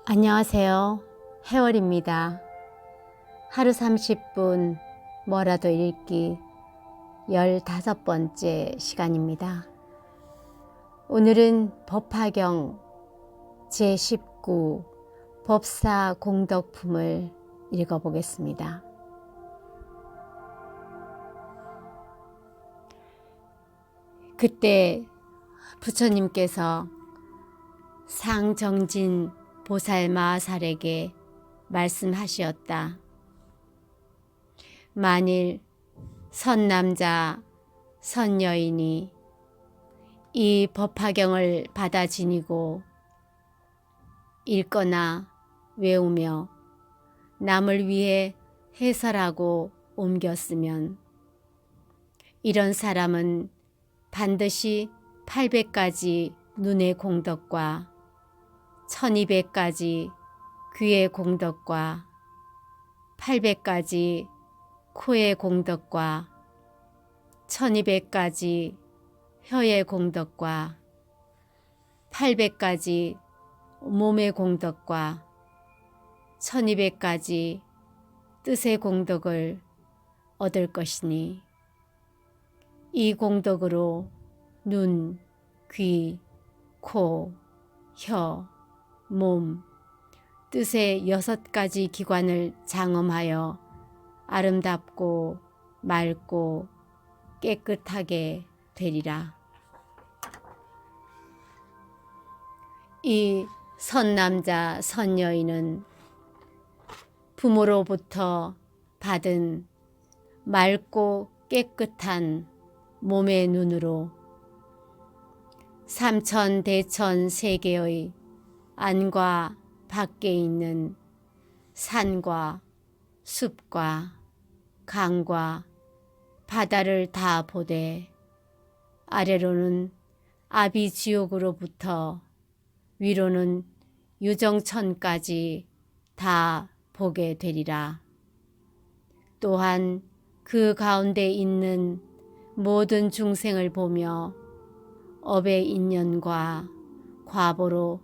안녕하세요. 해월입니다. 하루 30분 뭐라도 읽기 15번째 시간입니다. 오늘은 법화경 제19 법사 공덕품을 읽어보겠습니다. 그때 부처님께서 상정진 보살마하살에게 말씀하시었다. 만일 선남자, 선여인이 이 법화경을 받아 지니고 읽거나 외우며 남을 위해 해설하고 옮겼으면 이런 사람은 반드시 800가지 눈의 공덕과 1200가지 귀의 공덕과 800가지 코의 공덕과 1200가지 혀의 공덕과 800가지 몸의 공덕과 1200가지 뜻의 공덕을 얻을 것이니 이 공덕으로 눈, 귀, 코, 혀, 몸, 뜻의 6가지 기관을 장엄하여 아름답고 맑고 깨끗하게 되리라. 이 선남자, 선여인은 부모로부터 받은 맑고 깨끗한 몸의 눈으로 삼천대천 세계의 안과 밖에 있는 산과 숲과 강과 바다를 다 보되 아래로는 아비지옥으로부터 위로는 유정천까지 다 보게 되리라. 또한 그 가운데 있는 모든 중생을 보며 업의 인연과 과보로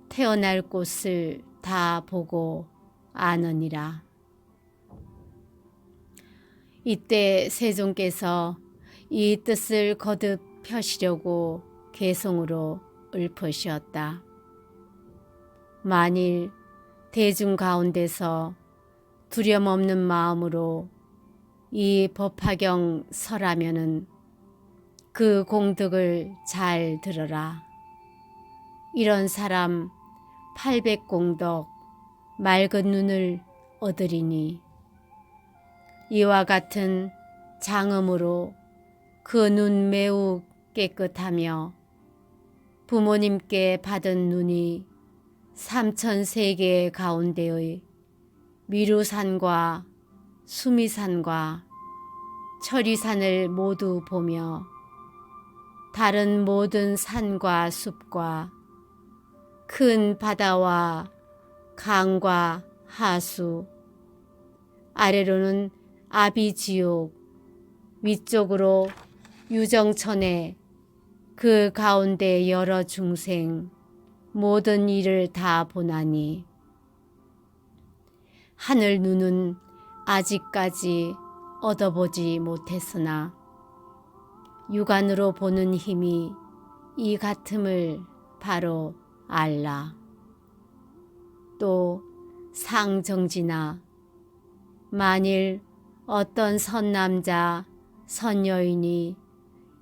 태어날 곳을 다 보고 아느니라. 이때 세존께서 이 뜻을 거듭 펴시려고 개송으로 읊으시었다. 만일 대중 가운데서 두려움없는 마음으로 이 법화경 설하면은 그 공덕을 잘 들어라. 이런 사람 800공덕 맑은 눈을 얻으리니 이와 같은 장엄으로 그 눈 매우 깨끗하며 부모님께 받은 눈이 삼천세계 가운데의 미루산과 수미산과 철이산을 모두 보며 다른 모든 산과 숲과 큰 바다와 강과 하수, 아래로는 아비지옥, 위쪽으로 유정천에 그 가운데 여러 중생 모든 일을 다 보나니 하늘 눈은 아직까지 얻어보지 못했으나 육안으로 보는 힘이 이 같음을 바로 알라. 또 상정지나 만일 어떤 선남자, 선여인이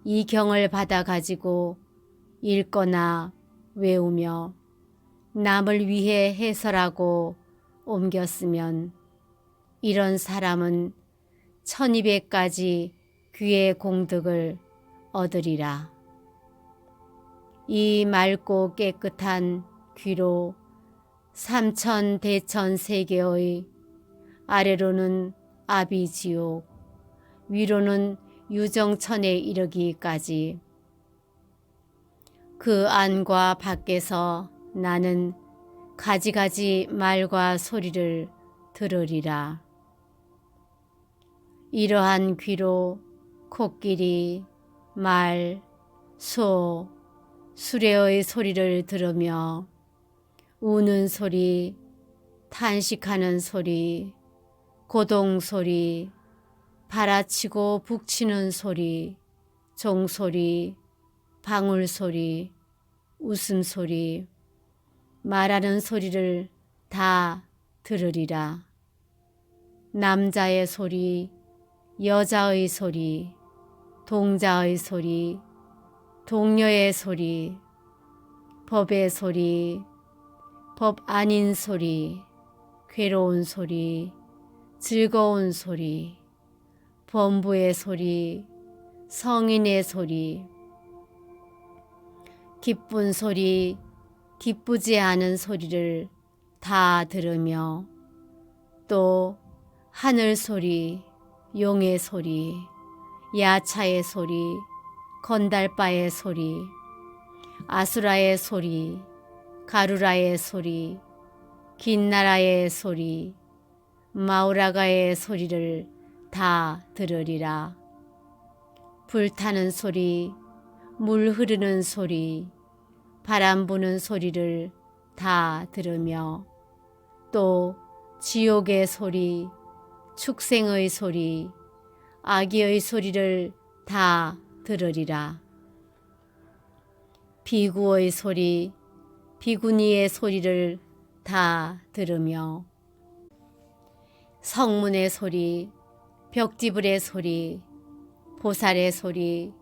이 경을 받아 가지고 읽거나 외우며 남을 위해 해설하고 옮겼으면 이런 사람은 1200가지 귀의 공덕을 얻으리라. 이 맑고 깨끗한 귀로 삼천대천 세계의 아래로는 아비지옥, 위로는 유정천에 이르기까지 그 안과 밖에서 나는 가지가지 말과 소리를 들으리라. 이러한 귀로 코끼리, 말, 소, 수레의 소리를 들으며 우는 소리, 탄식하는 소리, 고동 소리, 발아치고 북치는 소리, 종소리, 방울 소리, 웃음소리, 말하는 소리를 다 들으리라. 남자의 소리, 여자의 소리, 동자의 소리, 동료의 소리, 법의 소리, 법 아닌 소리, 괴로운 소리, 즐거운 소리, 범부의 소리, 성인의 소리, 기쁜 소리, 기쁘지 않은 소리를 다 들으며 또 하늘 소리, 용의 소리, 야차의 소리, 건달바의 소리, 아수라의 소리, 가루라의 소리, 긴나라의 소리, 마우라가의 소리를 다 들으리라. 불타는 소리, 물 흐르는 소리, 바람 부는 소리를 다 들으며 또 지옥의 소리, 축생의 소리, 아기의 소리를 다 들으리라. 비구의 소리, 비구니의 소리를 다 들으며 성문의 소리, 벽지불의 소리, 보살의 소리,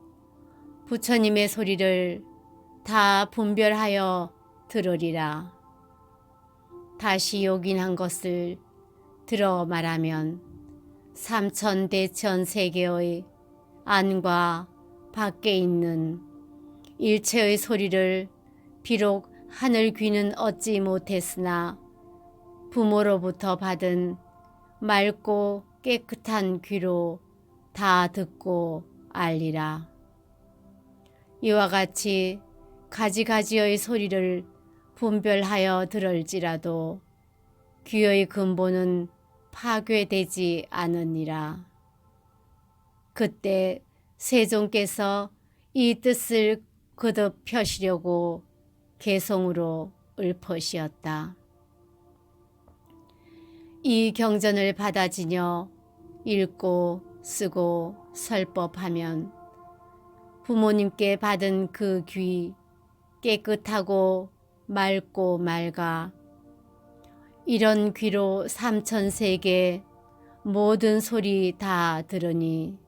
부처님의 소리를 다 분별하여 들으리라. 다시 요긴한 것을 들어 말하면 삼천대천 세계의 안과 밖에 있는 일체의 소리를 비록 하늘 귀는 얻지 못했으나 부모로부터 받은 맑고 깨끗한 귀로 다 듣고 알리라. 이와 같이 가지가지의 소리를 분별하여 들을지라도 귀의 근본은 파괴되지 않으니라. 그때 세존께서 이 뜻을 거듭 펴시려고 개성으로 읊으시었다. 이 경전을 받아지녀 읽고 쓰고 설법하면 부모님께 받은 그 귀 깨끗하고 맑고 맑아 이런 귀로 삼천세계 모든 소리 다 들으니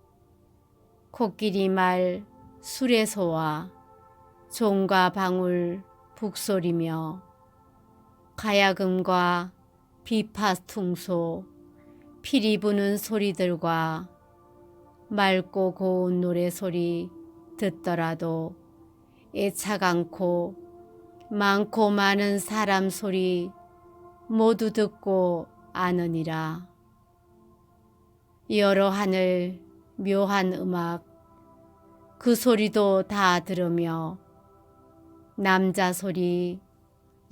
코끼리 말 수레소와 종과 방울 북소리며 가야금과 비파퉁소 피리 부는 소리들과 맑고 고운 노래소리 듣더라도 애착 않고 많고 많은 사람 소리 모두 듣고 아느니라. 여러 하늘 묘한 음악 그 소리도 다 들으며 남자 소리,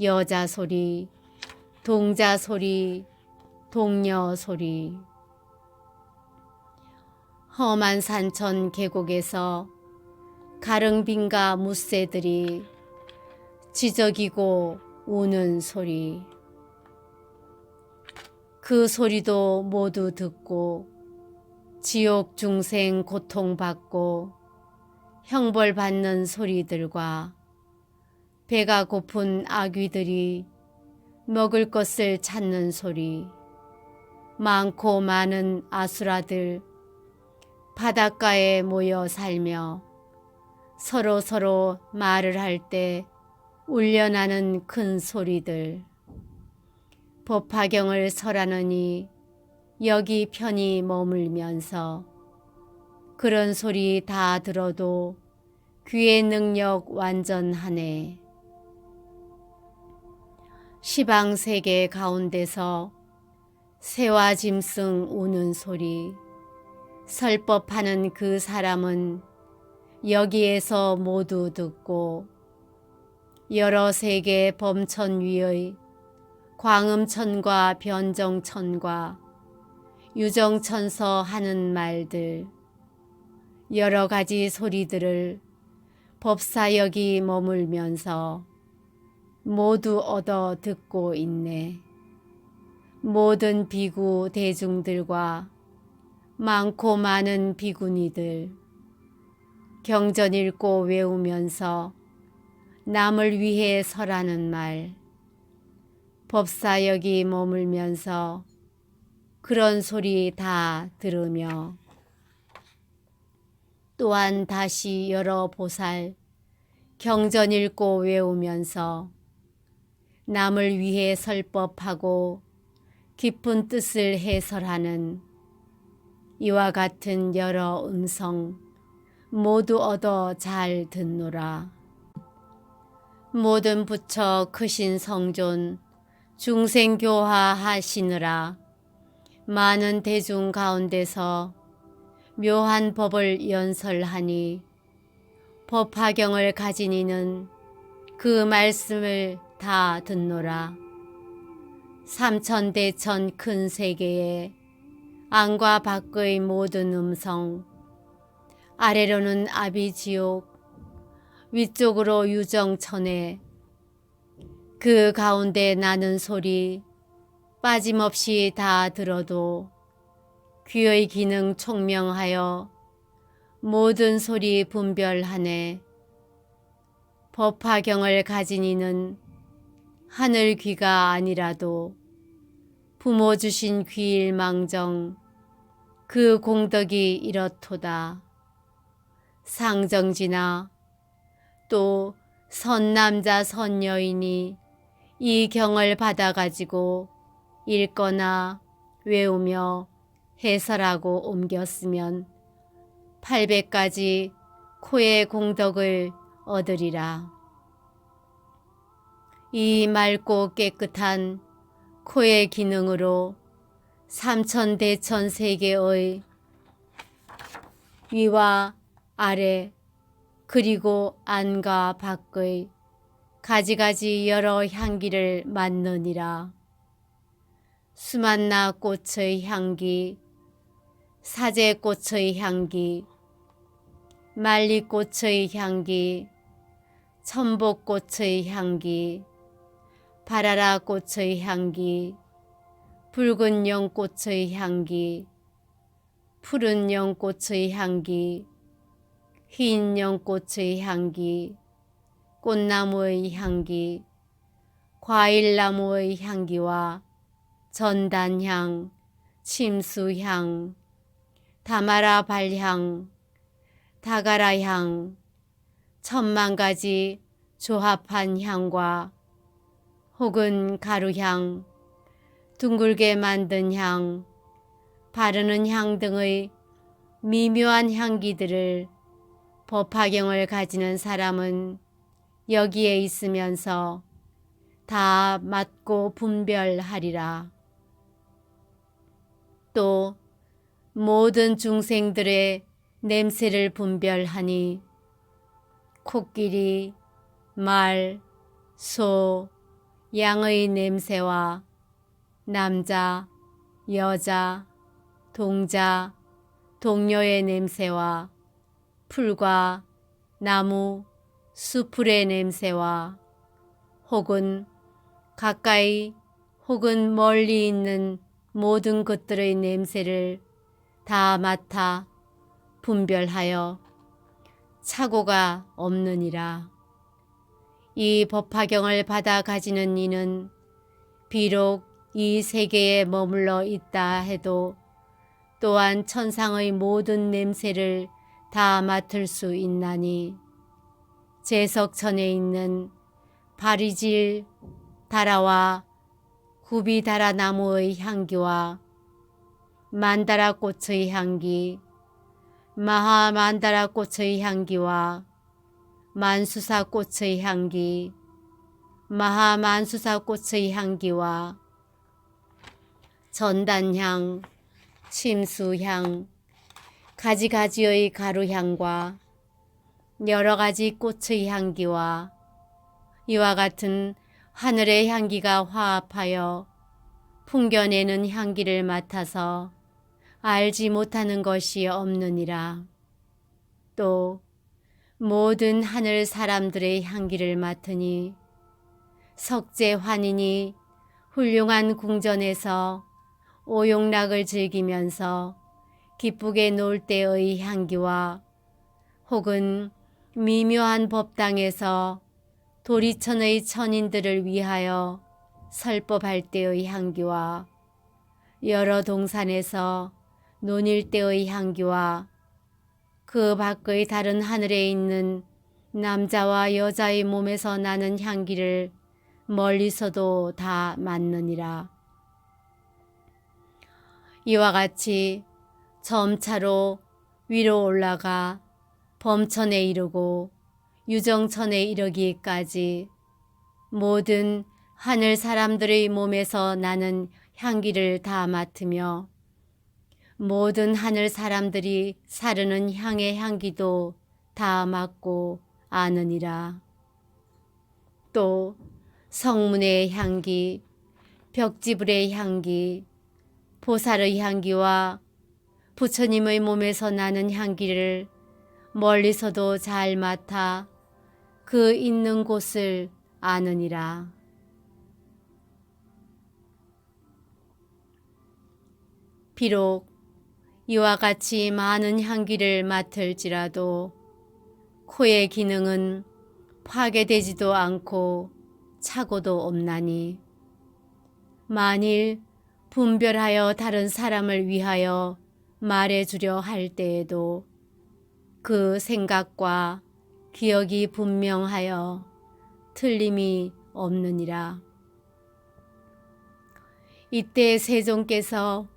여자 소리, 동자 소리, 동녀 소리 험한 산천 계곡에서 가릉빈가 무새들이 지저귀고 우는 소리 그 소리도 모두 듣고 지옥 중생 고통받고 형벌받는 소리들과 배가 고픈 아귀들이 먹을 것을 찾는 소리 많고 많은 아수라들 바닷가에 모여 살며 서로 말을 할 때 울려나는 큰 소리들 법화경을 설하느니 여기 편히 머물면서 그런 소리 다 들어도 귀의 능력 완전하네. 시방세계 가운데서 새와 짐승 우는 소리 설법하는 그 사람은 여기에서 모두 듣고 여러 세계 범천 위의 광음천과 변정천과 유정천서 하는 말들 여러 가지 소리들을 법사역이 머물면서 모두 얻어 듣고 있네. 모든 비구 대중들과 많고 많은 비구니들 경전 읽고 외우면서 남을 위해 서라는 말, 법사역이 머물면서 그런 소리 다 들으며 또한 다시 여러 보살 경전 읽고 외우면서 남을 위해 설법하고 깊은 뜻을 해설하는 이와 같은 여러 음성 모두 얻어 잘 듣노라. 모든 부처 크신 성존 중생교화 하시느라 많은 대중 가운데서 묘한 법을 연설하니 법화경을 가진 이는 그 말씀을 다 듣노라. 삼천대천 큰 세계에 안과 밖의 모든 음성, 아래로는 아비지옥, 위쪽으로 유정천에 그 가운데 나는 소리 빠짐없이 다 들어도 귀의 기능 총명하여 모든 소리 분별하네. 법화경을 가진 이는 하늘 귀가 아니라도 부모 주신 귀일망정 그 공덕이 이렇도다. 상정지나 또 선남자 선여인이 이 경을 받아가지고 읽거나 외우며 해설하고 옮겼으면 800가지 코의 공덕을 얻으리라. 이 맑고 깨끗한 코의 기능으로 삼천대천 세계의 위와 아래 그리고 안과 밖의 가지가지 여러 향기를 맡느니라. 수만나 꽃의 향기, 사제꽃의 향기, 말리꽃의 향기, 천복꽃의 향기, 바라라 꽃의 향기, 붉은 연꽃의 향기, 푸른 연꽃의 향기, 흰 연꽃의 향기, 꽃나무의 향기, 과일나무의 향기와 전단향, 침수향, 다마라 발향, 다가라향, 천만 가지 조합한 향과 혹은 가루향, 둥글게 만든 향, 바르는 향 등의 미묘한 향기들을 법화경을 가지는 사람은 여기에 있으면서 다 맡고 분별하리라. 또 모든 중생들의 냄새를 분별하니 코끼리, 말, 소, 양의 냄새와 남자, 여자, 동자, 동료의 냄새와 풀과 나무, 수풀의 냄새와 혹은 가까이 혹은 멀리 있는 모든 것들의 냄새를 다 맡아 분별하여 착오가 없느니라. 이 법화경을 받아 가지는 이는 비록 이 세계에 머물러 있다 해도 또한 천상의 모든 냄새를 다 맡을 수 있나니 제석천에 있는 바리질 다라와 구비다라 나무의 향기와 만다라 꽃의 향기, 마하만다라 꽃의 향기와 만수사 꽃의 향기, 마하만수사 꽃의 향기와 전단향, 침수향, 가지가지의 가루향과 여러 가지 꽃의 향기와 이와 같은 하늘의 향기가 화합하여 풍겨내는 향기를 맡아서 알지 못하는 것이 없느니라. 또 모든 하늘 사람들의 향기를 맡으니 석재 환인이 훌륭한 궁전에서 오용락을 즐기면서 기쁘게 놀 때의 향기와 혹은 미묘한 법당에서 도리천의 천인들을 위하여 설법할 때의 향기와 여러 동산에서 논일 때의 향기와 그 밖의 다른 하늘에 있는 남자와 여자의 몸에서 나는 향기를 멀리서도 다 맡느니라. 이와 같이 점차로 위로 올라가 범천에 이르고 유정천에 이르기까지 모든 하늘 사람들의 몸에서 나는 향기를 다 맡으며 모든 하늘 사람들이 사르는 향의 향기도 다 맡고 아느니라. 또 성문의 향기, 벽지불의 향기, 보살의 향기와 부처님의 몸에서 나는 향기를 멀리서도 잘 맡아 그 있는 곳을 아느니라. 비록 이와 같이 많은 향기를 맡을지라도 코의 기능은 파괴되지도 않고 착오도 없나니 만일 분별하여 다른 사람을 위하여 말해주려 할 때에도 그 생각과 기억이 분명하여 틀림이 없느니라. 이때 세종께서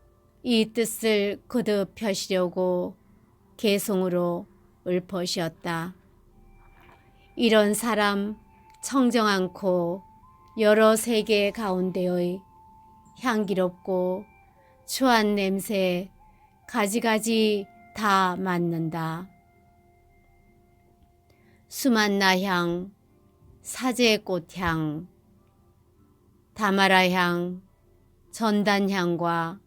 이 뜻을 거듭 펴시려고 개송으로 읊으셨다. 이런 사람 청정않고 여러 세계 가운데의 향기롭고 추한 냄새 가지가지 다 맡는다. 수만나향, 사제꽃향, 다마라향, 전단향과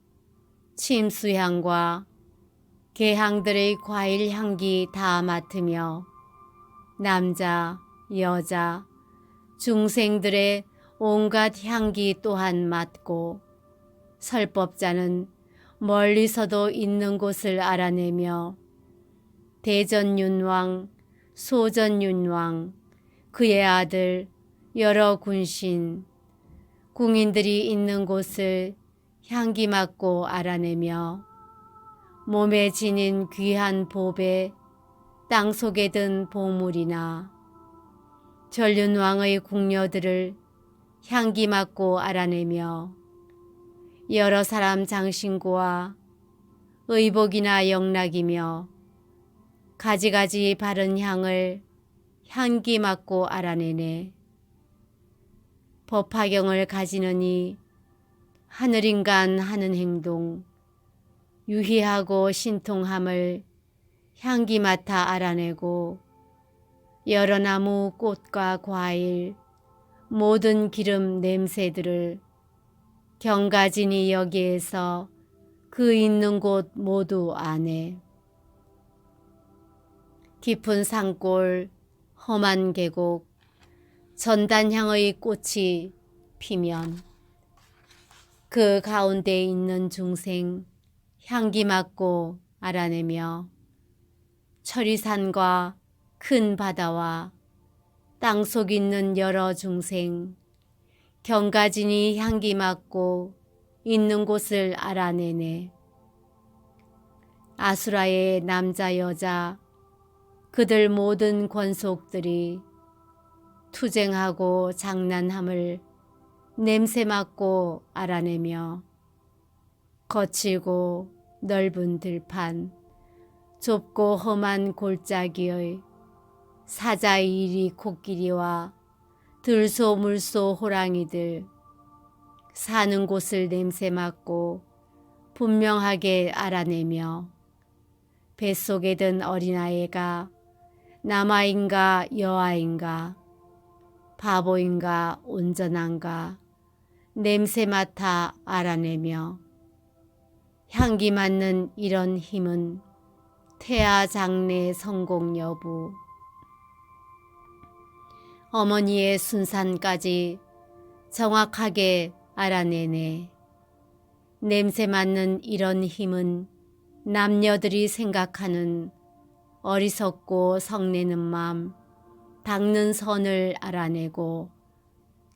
침수향과 개향들의 과일 향기 다 맡으며 남자, 여자, 중생들의 온갖 향기 또한 맡고 설법자는 멀리서도 있는 곳을 알아내며 대전윤왕, 소전윤왕, 그의 아들 여러 군신, 궁인들이 있는 곳을 향기 맡고 알아내며 몸에 지닌 귀한 보배, 땅속에 든 보물이나 전륜왕의 궁녀들을 향기 맡고 알아내며 여러 사람 장신구와 의복이나 영락이며 가지가지 바른 향을 향기 맡고 알아내네. 법화경을 가지느니 하늘인간 하는 행동, 유희하고 신통함을 향기 맡아 알아내고 여러 나무 꽃과 과일, 모든 기름 냄새들을 경가진이 여기에서 그 있는 곳 모두 아네. 깊은 산골, 험한 계곡, 전단향의 꽃이 피면 그 가운데 있는 중생 향기 맡고 알아내며 철이산과 큰 바다와 땅속 있는 여러 중생 경가진이 향기 맡고 있는 곳을 알아내네. 아수라의 남자 여자 그들 모든 권속들이 투쟁하고 장난함을 냄새 맡고 알아내며 거칠고 넓은 들판, 좁고 험한 골짜기의 사자이리 코끼리와 들소 물소 호랑이들 사는 곳을 냄새 맡고 분명하게 알아내며 뱃속에 든 어린아이가 남아인가 여아인가 바보인가 온전한가 냄새 맡아 알아내며 향기 맡는 이런 힘은 태아 장래 성공 여부 어머니의 순산까지 정확하게 알아내네. 냄새 맡는 이런 힘은 남녀들이 생각하는 어리석고 성내는 맘, 닦는 선을 알아내고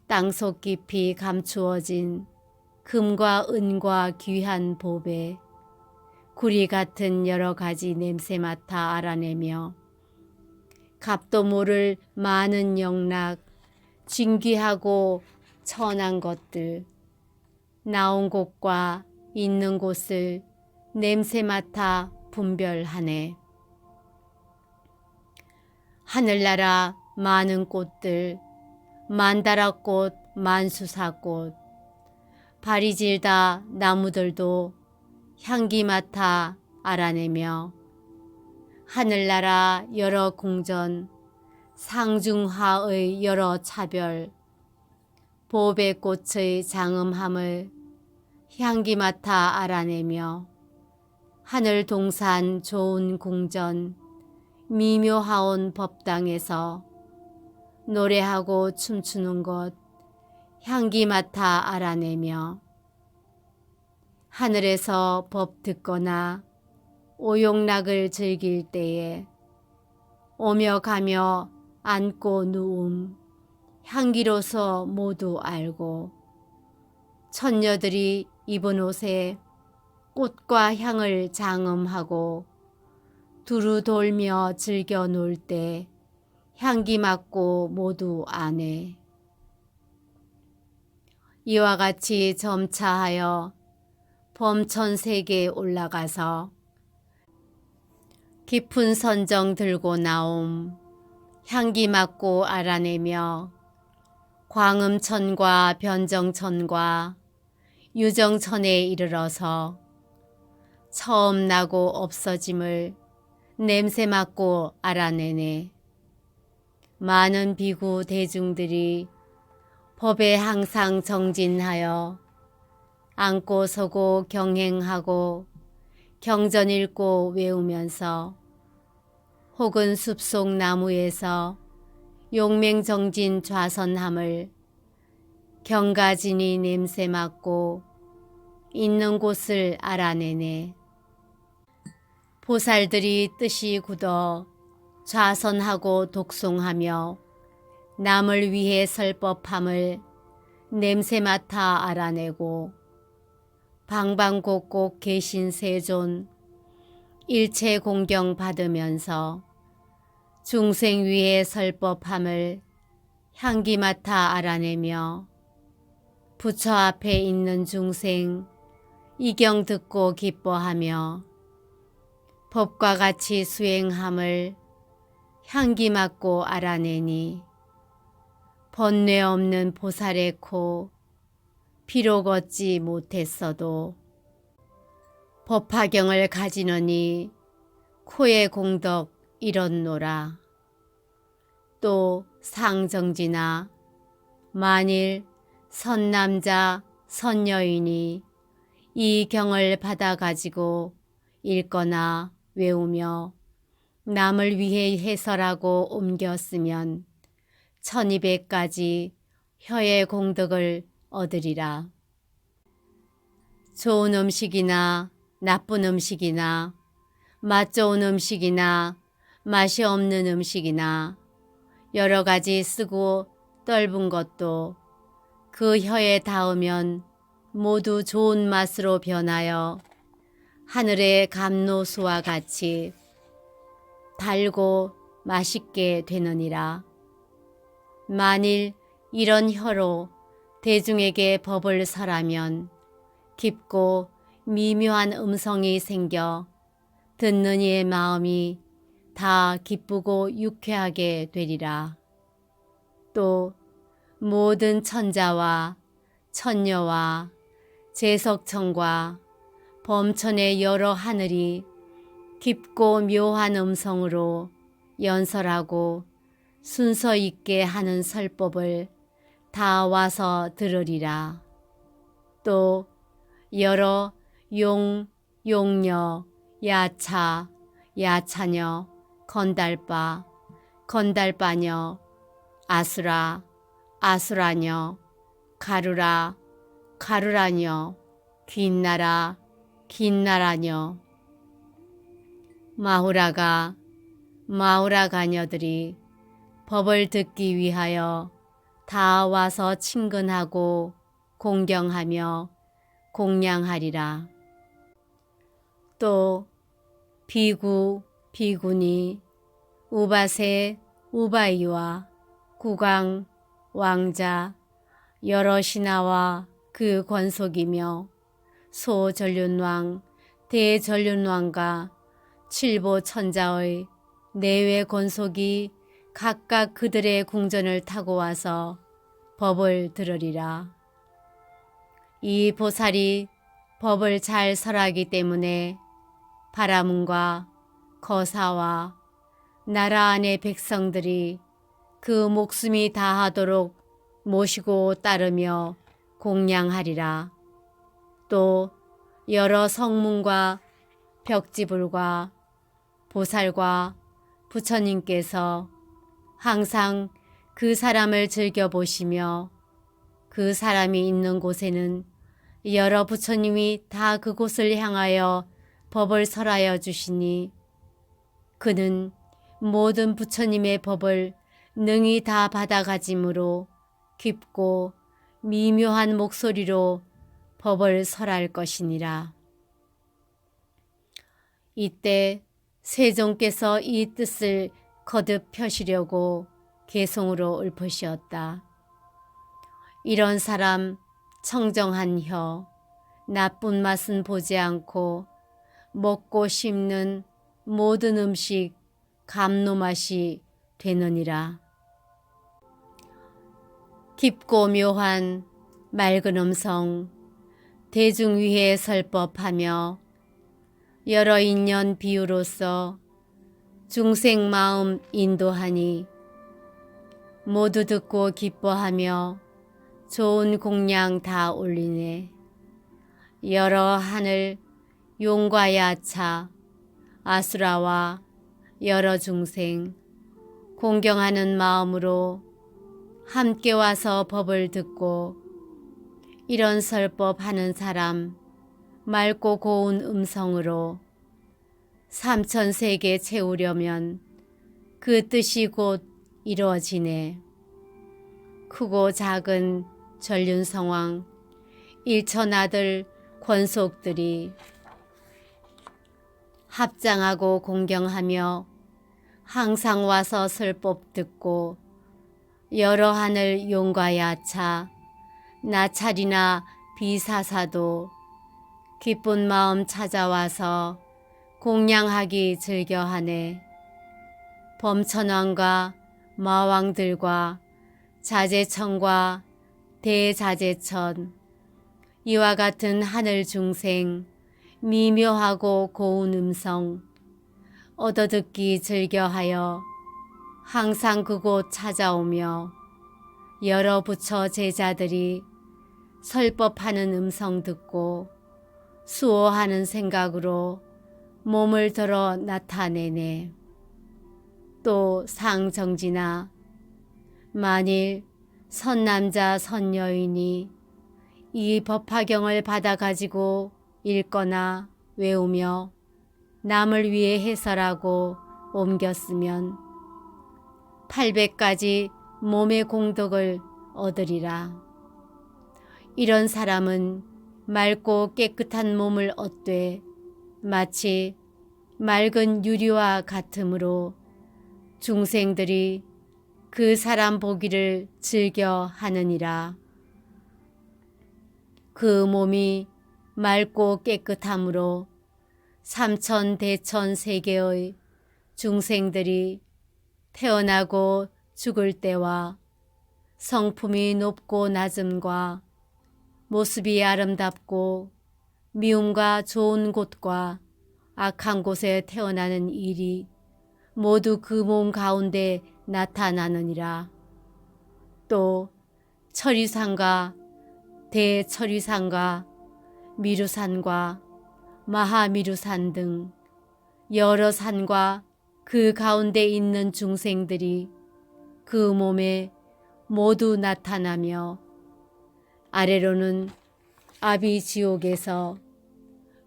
땅속 깊이 감추어진 금과 은과 귀한 보배, 구리 같은 여러 가지 냄새 맡아 알아내며 값도 모를 많은 영락, 진귀하고 천한 것들, 나온 곳과 있는 곳을 냄새 맡아 분별하네. 하늘나라 많은 꽃들, 만다라꽃, 만수사꽃, 바리질다 나무들도 향기 맡아 알아내며 하늘나라 여러 궁전, 상중하의 여러 차별, 보배꽃의 장엄함을 향기 맡아 알아내며 하늘 동산 좋은 궁전, 미묘하온 법당에서 노래하고 춤추는 것 향기 맡아 알아내며 하늘에서 법 듣거나 오욕락을 즐길 때에 오며 가며 앉고 누움 향기로서 모두 알고 처녀들이 입은 옷에 꽃과 향을 장엄하고 두루 돌며 즐겨 놀 때 향기 맡고 모두 아네. 이와 같이 점차하여 범천세계에 올라가서 깊은 선정 들고 나옴 향기 맡고 알아내며 광음천과 변정천과 유정천에 이르러서 처음 나고 없어짐을 냄새 맡고 알아내네. 많은 비구 대중들이 법에 항상 정진하여 앉고 서고 경행하고 경전 읽고 외우면서 혹은 숲속 나무에서 용맹정진 좌선함을 경가진이 냄새 맡고 있는 곳을 알아내네. 보살들이 뜻이 굳어 좌선하고 독송하며 남을 위해 설법함을 냄새 맡아 알아내고 방방곡곡 계신 세존 일체 공경 받으면서 중생 위해 설법함을 향기 맡아 알아내며 부처 앞에 있는 중생 이경 듣고 기뻐하며 법과 같이 수행함을 향기 맡고 알아내니 번뇌 없는 보살의 코 피로 걷지 못했어도 법화경을 가지느니 코의 공덕 이렇노라. 또 상정지나 만일 선남자 선여인이 이 경을 받아가지고 읽거나 외우며 남을 위해 해설하고 옮겼으면 1200가지 혀의 공덕을 얻으리라. 좋은 음식이나 나쁜 음식이나 맛 좋은 음식이나 맛이 없는 음식이나 여러 가지 쓰고 떫은 것도 그 혀에 닿으면 모두 좋은 맛으로 변하여 하늘의 감로수와 같이 달고 맛있게 되느니라. 만일 이런 혀로 대중에게 법을 설하면 깊고 미묘한 음성이 생겨 듣는 이의 마음이 다 기쁘고 유쾌하게 되리라. 또 모든 천자와 천녀와 제석천과 범천의 여러 하늘이 깊고 묘한 음성으로 연설하고 순서 있게 하는 설법을 다 와서 들으리라. 또 여러 용, 용녀, 야차, 야차녀, 건달바, 건달바녀, 아수라, 아수라녀, 가루라 가루라뇨 긴나라 긴나라뇨. 마후라가 마후라 가녀들이 법을 듣기 위하여 다 와서 친근하고 공경하며 공양하리라. 또 비구 비구니 우바세 우바이와 국왕 왕자 여러 신하와 그 권속이며 소전륜왕 대전륜왕과 칠보 천자의 내외 권속이 각각 그들의 궁전을 타고 와서 법을 들으리라. 이 보살이 법을 잘 설하기 때문에 바라문과 거사와 나라 안의 백성들이 그 목숨이 다하도록 모시고 따르며 공양하리라. 또 여러 성문과 벽지불과 보살과 부처님께서 항상 그 사람을 즐겨보시며 그 사람이 있는 곳에는 여러 부처님이 다 그곳을 향하여 법을 설하여 주시니 그는 모든 부처님의 법을 능히 다 받아가지므로 깊고 미묘한 목소리로 법을 설할 것이니라. 이때 세종께서 이 뜻을 거듭 펴시려고 개송으로 읊으시었다. 이런 사람 청정한 혀, 나쁜 맛은 보지 않고 먹고 씹는 모든 음식 감노맛이 되느니라. 깊고 묘한 맑은 음성, 대중 위에 설법하며 여러 인연 비유로서 중생 마음 인도하니 모두 듣고 기뻐하며 좋은 공양 다 올리네. 여러 하늘 용과 야차 아수라와 여러 중생 공경하는 마음으로 함께 와서 법을 듣고 이런 설법하는 사람 맑고 고운 음성으로 삼천세계 채우려면 그 뜻이 곧 이루어지네. 크고 작은 전륜성왕 일천아들 권속들이 합장하고 공경하며 항상 와서 설법 듣고 여러 하늘 용과 야차 나찰이나 비사사도 기쁜 마음 찾아와서 공양하기 즐겨하네. 범천왕과 마왕들과 자제천과 대자제천 이와 같은 하늘 중생 미묘하고 고운 음성 얻어듣기 즐겨하여 항상 그곳 찾아오며 여러 부처 제자들이 설법하는 음성 듣고 수호하는 생각으로 몸을 들어 나타내네. 또 상정지나 만일 선남자 선여인이 이 법화경을 받아가지고 읽거나 외우며 남을 위해 해설하고 옮겼으면 800가지 몸의 공덕을 얻으리라. 이런 사람은 맑고 깨끗한 몸을 얻되 마치 맑은 유리와 같으므로 중생들이 그 사람 보기를 즐겨 하느니라. 그 몸이 맑고 깨끗함으로 삼천 대천 세계의 중생들이 태어나고 죽을 때와 성품이 높고 낮음과 모습이 아름답고 미움과 좋은 곳과 악한 곳에 태어나는 일이 모두 그 몸 가운데 나타나느니라. 또 철유산과 대철유산과 미루산과 마하미루산 등 여러 산과 그 가운데 있는 중생들이 그 몸에 모두 나타나며 아래로는 아비지옥에서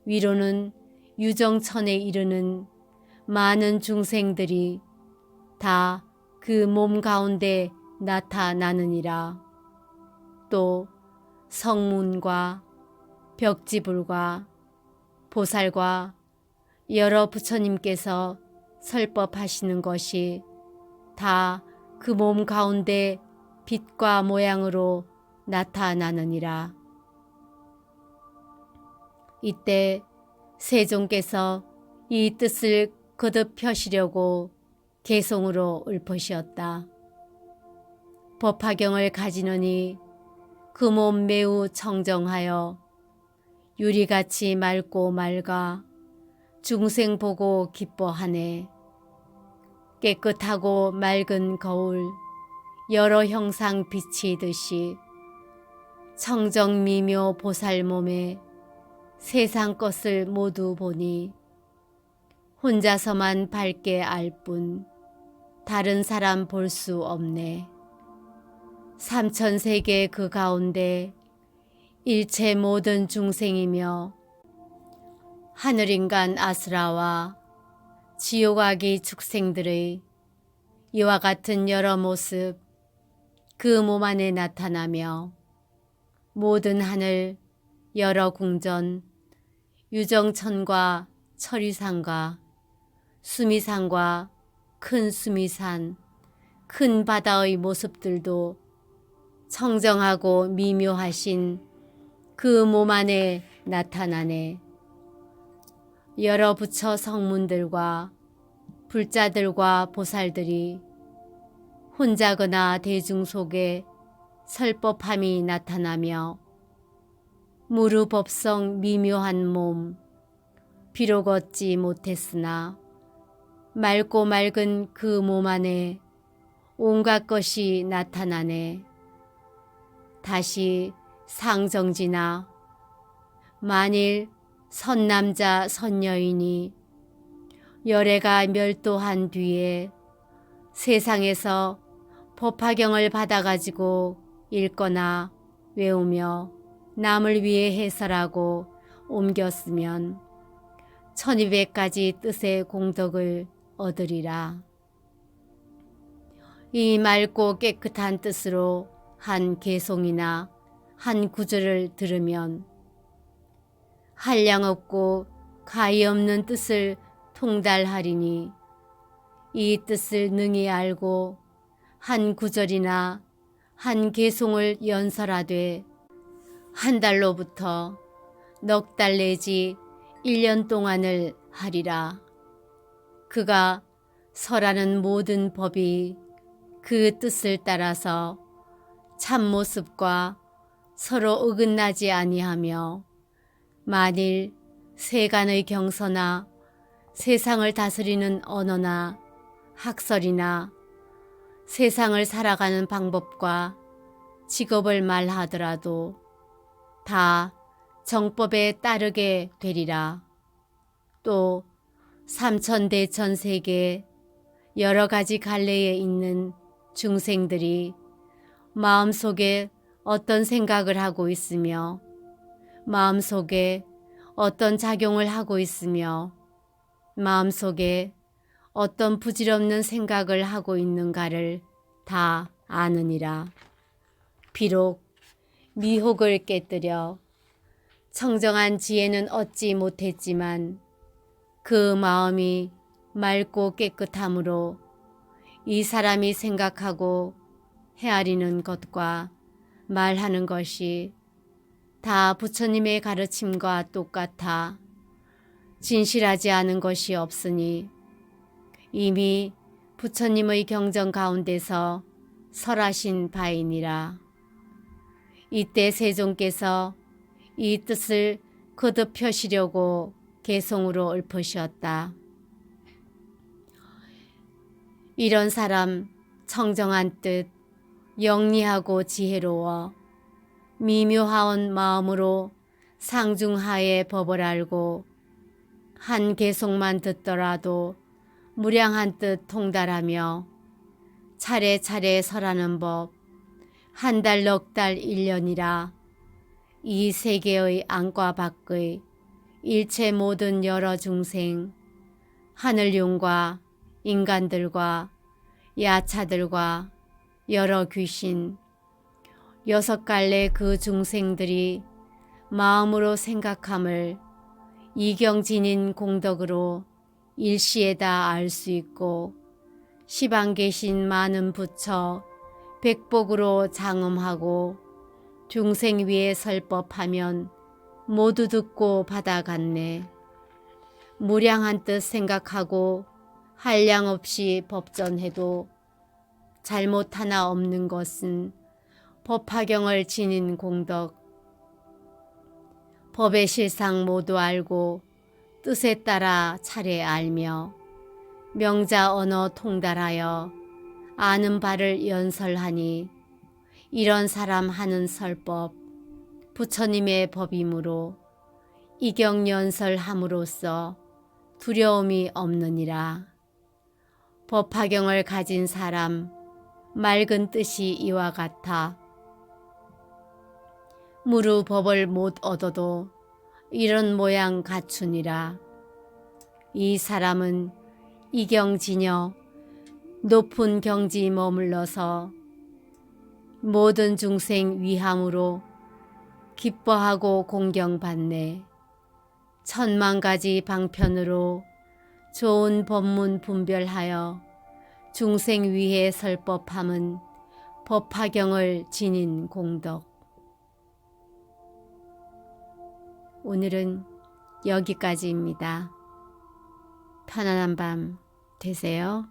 위로는 유정천에 이르는 많은 중생들이 다 그 몸 가운데 나타나느니라. 또 성문과 벽지불과 보살과 여러 부처님께서 설법하시는 것이 다 그 몸 가운데 빛과 모양으로 나타나느니라. 이때 세종께서 이 뜻을 거듭 펴시려고 개송으로 읊으시었다. 법화경을 가지느니 그 몸 매우 청정하여 유리같이 맑고 맑아 중생 보고 기뻐하네. 깨끗하고 맑은 거울 여러 형상 비치듯이 청정미묘 보살 몸에 세상 것을 모두 보니 혼자서만 밝게 알 뿐 다른 사람 볼 수 없네. 삼천세계 그 가운데 일체 모든 중생이며 하늘인간 아수라와 지옥아기 축생들의 이와 같은 여러 모습 그 몸 안에 나타나며 모든 하늘 여러 궁전 유정천과 철위산과 수미산과 큰 수미산 큰 바다의 모습들도 청정하고 미묘하신 그 몸 안에 나타나네. 여러 부처 성문들과 불자들과 보살들이 혼자거나 대중 속에 설법함이 나타나며 무르법성 미묘한 몸 비록 얻지 못했으나 맑고 맑은 그 몸 안에 온갖 것이 나타나네. 다시 상정지나 만일 선남자 선여인이 열애가 멸도한 뒤에 세상에서 법화경을 받아가지고 읽거나 외우며 남을 위해 해설하고 옮겼으면 1200가지 뜻의 공덕을 얻으리라. 이 맑고 깨끗한 뜻으로 한 개송이나 한 구절을 들으면 한량없고 가히 없는 뜻을 통달하리니 이 뜻을 능히 알고 한 구절이나 한 개송을 연설하되 한 달로부터 넉 달 내지 1년 동안을 하리라. 그가 설하는 모든 법이 그 뜻을 따라서 참모습과 서로 어긋나지 아니하며 만일 세간의 경서나 세상을 다스리는 언어나 학설이나 세상을 살아가는 방법과 직업을 말하더라도 다 정법에 따르게 되리라. 또 삼천대천 세계 여러 가지 갈래에 있는 중생들이 마음속에 어떤 생각을 하고 있으며 마음속에 어떤 작용을 하고 있으며 마음속에 어떤 부질없는 생각을 하고 있는가를 다 아느니라. 비록 미혹을 깨뜨려 청정한 지혜는 얻지 못했지만 그 마음이 맑고 깨끗함으로 이 사람이 생각하고 헤아리는 것과 말하는 것이 다 부처님의 가르침과 똑같아 진실하지 않은 것이 없으니 이미 부처님의 경전 가운데서 설하신 바이니라. 이때 세종께서 이 뜻을 거듭 펴시려고 개송으로 읊으셨다. 이런 사람 청정한 뜻, 영리하고 지혜로워 미묘하온 마음으로 상중하의 법을 알고 한 개송만 듣더라도 무량한 뜻 통달하며 차례차례 설하는 법, 한 달, 넉 달, 1년이라 이 세계의 안과 밖의 일체 모든 여러 중생, 하늘용과 인간들과 야차들과 여러 귀신, 6갈래 그 중생들이 마음으로 생각함을 이경진인 공덕으로 일시에 다 알 수 있고, 시방 계신 많은 부처 백복으로 장엄하고 중생 위에 설법하면 모두 듣고 받아갔네. 무량한 뜻 생각하고 한량 없이 법전해도 잘못 하나 없는 것은 법화경을 지닌 공덕, 법의 실상 모두 알고 뜻에 따라 차례 알며 명자 언어 통달하여 아는 바를 연설하니, 이런 사람 하는 설법 부처님의 법이므로 이경연설함으로써 두려움이 없느니라. 법화경을 가진 사람 맑은 뜻이 이와 같아 무루 법을 못 얻어도 이런 모양 갖추니라. 이 사람은 이경지녀 높은 경지 머물러서 모든 중생 위함으로 기뻐하고 공경받네. 천만 가지 방편으로 좋은 법문 분별하여 중생 위에 설법함은 법화경을 지닌 공덕. 오늘은 여기까지입니다. 편안한 밤 되세요.